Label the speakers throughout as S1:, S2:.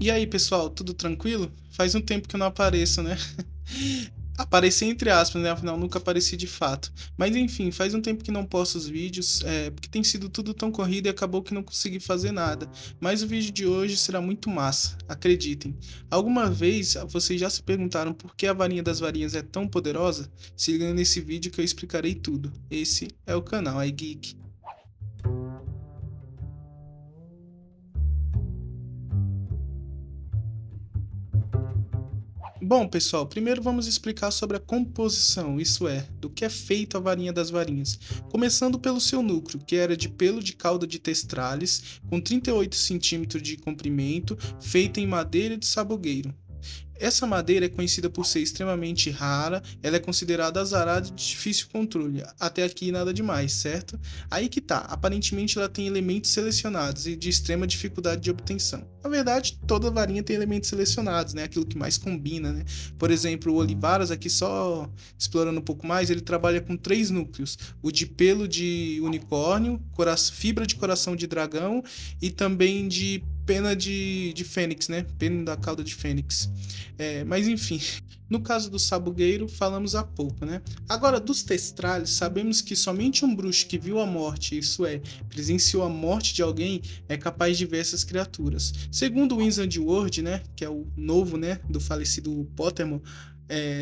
S1: E aí, pessoal, tudo tranquilo? Faz um tempo que eu não apareço, né? Apareci entre aspas, né? Afinal, nunca apareci de fato. Mas enfim, faz um tempo que não posto os vídeos, porque tem sido tudo tão corrido e acabou que não consegui fazer nada. Mas o vídeo de hoje será muito massa, acreditem. Alguma vez vocês já se perguntaram por que a varinha das varinhas é tão poderosa? Se liga nesse vídeo que eu explicarei tudo. Esse é o canal iGeek. Bom, pessoal, primeiro vamos explicar sobre a composição, isso é, do que é feito a varinha das varinhas. Começando pelo seu núcleo, que era de pelo de cauda de testrales, com 38 centímetros de comprimento, feita em madeira de sabogueiro. Essa madeira é conhecida por ser extremamente rara, ela é considerada azarada e de difícil controle. Até aqui nada demais, certo? Aí que tá, aparentemente ela tem elementos selecionados e de extrema dificuldade de obtenção. Na verdade, toda varinha tem elementos selecionados, né? Aquilo que mais combina, né? Por exemplo, o Olivaras, aqui só explorando um pouco mais, ele trabalha com 3 núcleos: o de pelo de unicórnio, fibra de coração de dragão e também de pena de fênix, né? Pena da cauda de fênix. Mas enfim, no caso do sabugueiro, falamos há pouco, né? Agora, dos testrales, sabemos que somente um bruxo que viu a morte, isso é, presenciou a morte de alguém, é capaz de ver essas criaturas. Segundo o Wizard World, né, que é o novo, né, do falecido Pottermore,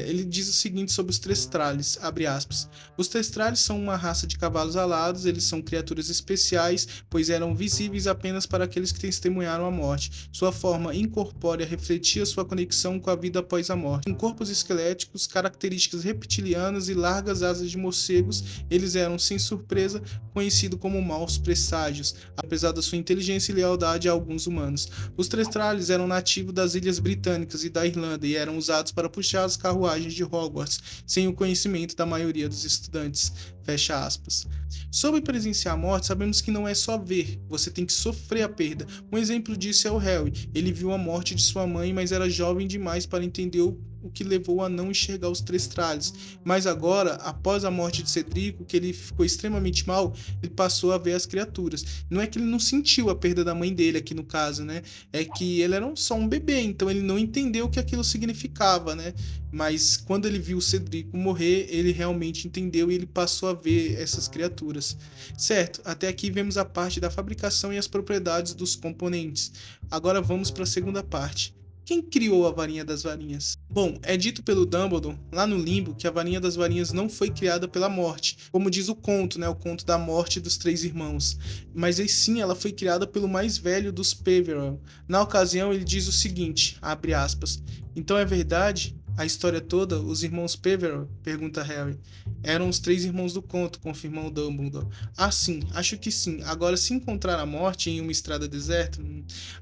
S1: ele diz o seguinte sobre os testrales, abre aspas: os testrales são uma raça de cavalos alados, eles são criaturas especiais, pois eram visíveis apenas para aqueles que testemunharam a morte. Sua forma incorpórea refletia sua conexão com a vida após a morte. Com corpos esqueléticos, características reptilianas e largas asas de morcegos, eles eram, sem surpresa, conhecidos como maus presságios, apesar da sua inteligência e lealdade a alguns humanos. Os testrales eram nativos das Ilhas Britânicas e da Irlanda e eram usados para puxar as carruagens de Hogwarts, sem o conhecimento da maioria dos estudantes. Fecha aspas. Sobre presenciar a morte, sabemos que não é só ver, você tem que sofrer a perda. Um exemplo disso é o Harry. Ele viu a morte de sua mãe, mas era jovem demais para entender o que levou a não enxergar os testrales. Mas agora, após a morte de Cedrico, que ele ficou extremamente mal, ele passou a ver as criaturas. Não é que ele não sentiu a perda da mãe dele aqui no caso, né? É que ele era só um bebê, então ele não entendeu o que aquilo significava, né? Mas quando ele viu o Cedrico morrer, ele realmente entendeu e ele passou a ver essas criaturas. Certo, até aqui vemos a parte da fabricação e as propriedades dos componentes. Agora vamos para a segunda parte. Quem criou a varinha das varinhas? Bom, é dito pelo Dumbledore, lá no Limbo, que a varinha das varinhas não foi criada pela morte, como diz o conto, né, o conto da morte dos 3 irmãos. Mas aí sim, ela foi criada pelo mais velho dos Peverell. Na ocasião, ele diz o seguinte, abre aspas: então é verdade? A história toda, os irmãos Peverell? Pergunta Harry. Eram os 3 irmãos do conto, confirmou Dumbledore. Ah, sim, acho que sim. Agora, se encontrar a morte em uma estrada deserta,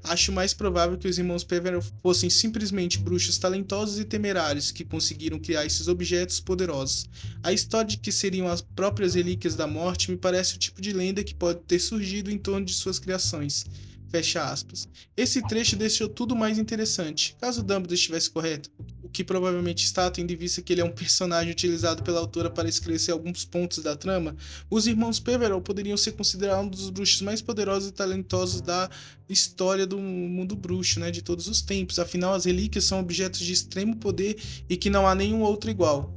S1: acho mais provável que os irmãos Peverell fossem simplesmente bruxos talentosos e temerários que conseguiram criar esses objetos poderosos. A história de que seriam as próprias relíquias da morte me parece o tipo de lenda que pode ter surgido em torno de suas criações. Fecha aspas. Esse trecho deixou tudo mais interessante. Caso Dumbledore estivesse correto, o que provavelmente está, tendo em vista que ele é um personagem utilizado pela autora para esclarecer alguns pontos da trama, os irmãos Peverell poderiam ser considerados um dos bruxos mais poderosos e talentosos da história do mundo bruxo, né, de todos os tempos. Afinal, as relíquias são objetos de extremo poder e que não há nenhum outro igual.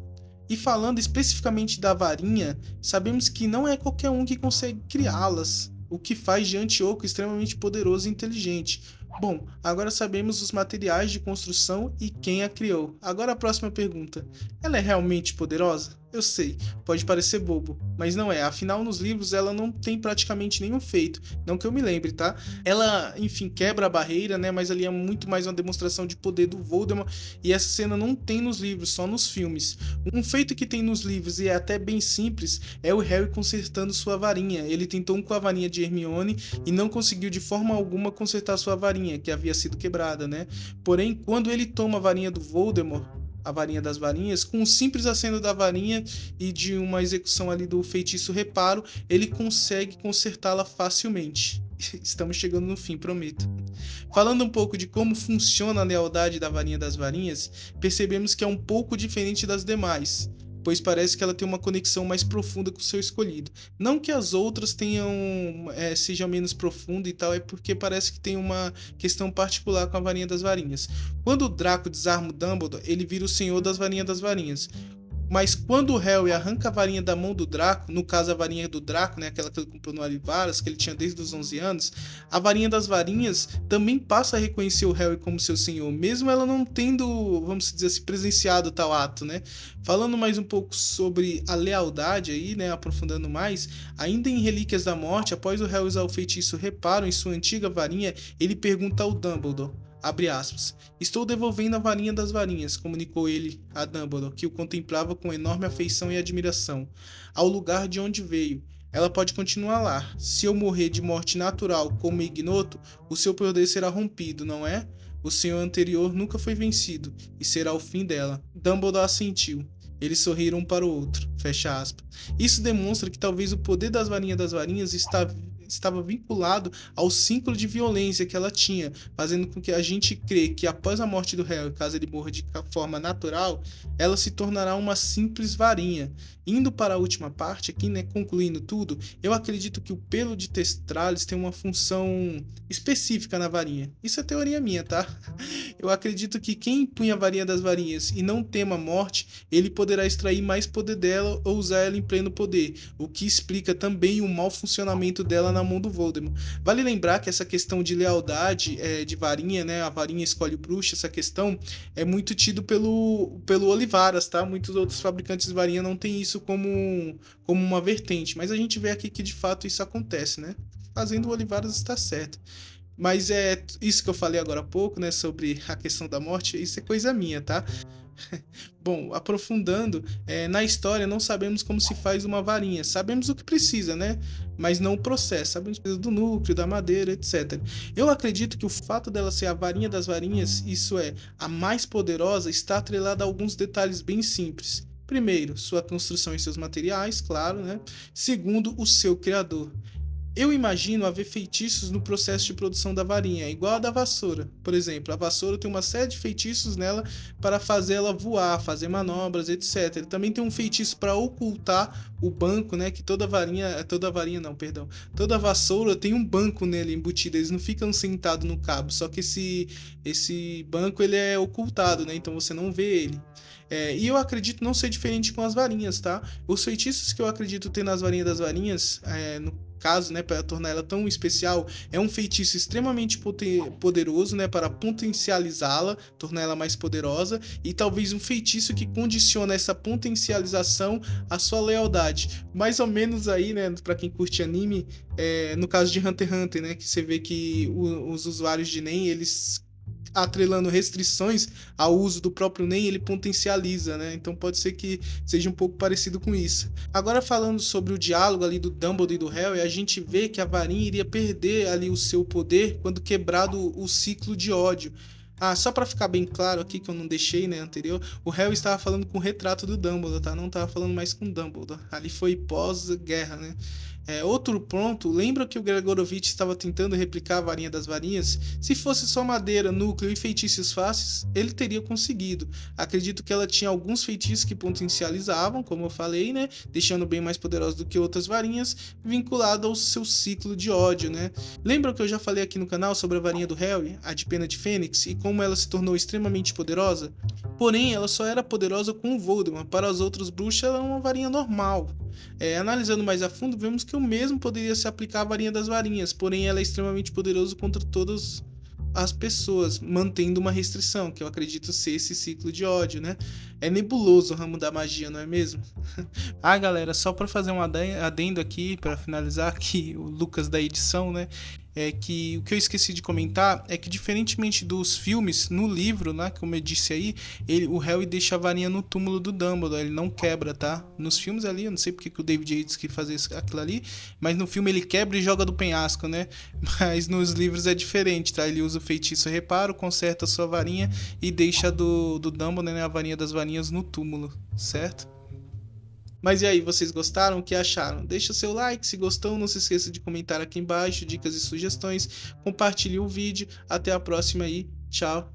S1: E falando especificamente da varinha, sabemos que não é qualquer um que consegue criá-las, o que faz de Antioco extremamente poderoso e inteligente. Bom, agora sabemos os materiais de construção e quem a criou. Agora a próxima pergunta: ela é realmente poderosa? Eu sei, pode parecer bobo, mas não é. Afinal, nos livros ela não tem praticamente nenhum feito, não que eu me lembre, tá? Ela, enfim, quebra a barreira, né? Mas ali é muito mais uma demonstração de poder do Voldemort e essa cena não tem nos livros, só nos filmes. Um feito que tem nos livros e é até bem simples é o Harry consertando sua varinha. Ele tentou com a varinha de Hermione e não conseguiu de forma alguma consertar sua varinha, que havia sido quebrada, né? Porém, quando ele toma a varinha do Voldemort, a varinha das varinhas, com um simples aceno da varinha e de uma execução ali do feitiço reparo, ele consegue consertá-la facilmente. Estamos chegando no fim, prometo. Falando um pouco de como funciona a lealdade da varinha das varinhas, percebemos que é um pouco diferente das demais. pois parece que ela tem uma conexão mais profunda com o seu escolhido. Não que as outras sejam menos profundas e tal, é porque parece que tem uma questão particular com a varinha das varinhas. Quando o Draco desarma o Dumbledore, ele vira o senhor das varinhas das varinhas. Mas quando o Harry arranca a varinha da mão do Draco, no caso a varinha do Draco, né, aquela que ele comprou no Olivaras, que ele tinha desde os 11 anos, a varinha das varinhas também passa a reconhecer o Harry como seu senhor, mesmo ela não tendo, vamos dizer assim, presenciado tal ato, né? Falando mais um pouco sobre a lealdade aí, né, aprofundando mais, ainda em Relíquias da Morte, após o Harry usar o feitiço Reparo em sua antiga varinha, ele pergunta ao Dumbledore, abre aspas, estou devolvendo a varinha das varinhas, comunicou ele a Dumbledore, que o contemplava com enorme afeição e admiração, ao lugar de onde veio. Ela pode continuar lá. Se eu morrer de morte natural como ignoto, o seu poder será rompido, não é? O senhor anterior nunca foi vencido, e será o fim dela. Dumbledore assentiu. Eles sorriram um para o outro. Fecha aspas. Isso demonstra que talvez o poder das varinhas estava vinculado ao ciclo de violência que ela tinha, fazendo com que a gente crê que após a morte do Harry, caso ele morra de forma natural, ela se tornará uma simples varinha. Indo para a última parte aqui, né, concluindo tudo, eu acredito que o pelo de Testrales tem uma função específica na varinha. Isso é teoria minha, tá? Eu acredito que quem empunha a varinha das varinhas e não tema a morte, ele poderá extrair mais poder dela ou usar ela em pleno poder, o que explica também o mau funcionamento dela na mão do Voldemort. Vale lembrar que essa questão de lealdade de varinha, né, a varinha escolhe o bruxo, essa questão é muito tido pelo Olivaras, tá? Muitos outros fabricantes de varinha não têm isso como uma vertente, mas a gente vê aqui que de fato isso acontece, né? Fazendo o Olivaras está certo. Mas é isso que eu falei agora há pouco, né, sobre a questão da morte, isso é coisa minha, tá? Bom, aprofundando, na história não sabemos como se faz uma varinha, sabemos o que precisa, né? Mas não o processo, sabemos que precisa do núcleo, da madeira, etc. Eu acredito que o fato dela ser a varinha das varinhas, isso é, a mais poderosa, está atrelada a alguns detalhes bem simples. Primeiro, sua construção e seus materiais, claro, né? Segundo, o seu criador. Eu imagino haver feitiços no processo de produção da varinha, igual a da vassoura. Por exemplo, a vassoura tem uma série de feitiços nela para fazer ela voar, fazer manobras, etc. Ele também tem um feitiço para ocultar o banco, né? Que toda vassoura tem um banco nele embutido. Eles não ficam sentados no cabo, só que esse banco ele é ocultado, né? Então você não vê ele. E eu acredito não ser diferente com as varinhas, tá? Os feitiços que eu acredito ter nas varinhas das varinhas, no caso, né, para tornar ela tão especial, é um feitiço extremamente poderoso, né, para potencializá-la, tornar ela mais poderosa, e talvez um feitiço que condiciona essa potencialização à sua lealdade. Mais ou menos aí, né, para quem curte anime, no caso de Hunter x Hunter, né, que você vê que os usuários de NEM, eles atrelando restrições ao uso do próprio NEM, ele potencializa, né? Então pode ser que seja um pouco parecido com isso. Agora falando sobre o diálogo ali do Dumbledore e do Harry, a gente vê que a varinha iria perder ali o seu poder quando quebrado o ciclo de ódio. Só para ficar bem claro aqui, que eu não deixei, né, anterior, o Harry estava falando com o retrato do Dumbledore, tá? Não estava falando mais com o Dumbledore. Ali foi pós-guerra, né? Outro ponto, lembra que o Gregorovitch estava tentando replicar a varinha das varinhas? Se fosse só madeira, núcleo e feitiços fáceis, ele teria conseguido. Acredito que ela tinha alguns feitiços que potencializavam, como eu falei, né? Deixando bem mais poderosa do que outras varinhas, vinculado ao seu ciclo de ódio, né? Lembra que eu já falei aqui no canal sobre a varinha do Harry, a de Pena de Fênix, e como ela se tornou extremamente poderosa? Porém, ela só era poderosa com o Voldemort. Para os outros bruxos, ela é uma varinha normal. Analisando mais a fundo, vemos que o mesmo poderia se aplicar à varinha das varinhas, porém ela é extremamente poderosa contra todas as pessoas, mantendo uma restrição, que eu acredito ser esse ciclo de ódio, né? É nebuloso o ramo da magia, não é mesmo? Galera, só para fazer um adendo aqui, para finalizar aqui, o Lucas da edição, né? Que o que eu esqueci de comentar é que, diferentemente dos filmes, no livro, né, como eu disse aí, o Harry deixa a varinha no túmulo do Dumbledore, ele não quebra, tá? Nos filmes ali, eu não sei porque que o David Yates quis fazer aquilo ali, mas no filme ele quebra e joga do penhasco, né? Mas nos livros é diferente, tá? Ele usa o feitiço reparo, conserta a sua varinha e deixa do Dumbledore, né, a varinha das varinhas no túmulo, certo? Mas e aí, vocês gostaram? O que acharam? Deixa seu like, se gostou, não se esqueça de comentar aqui embaixo, dicas e sugestões, compartilhe o vídeo, até a próxima aí, tchau!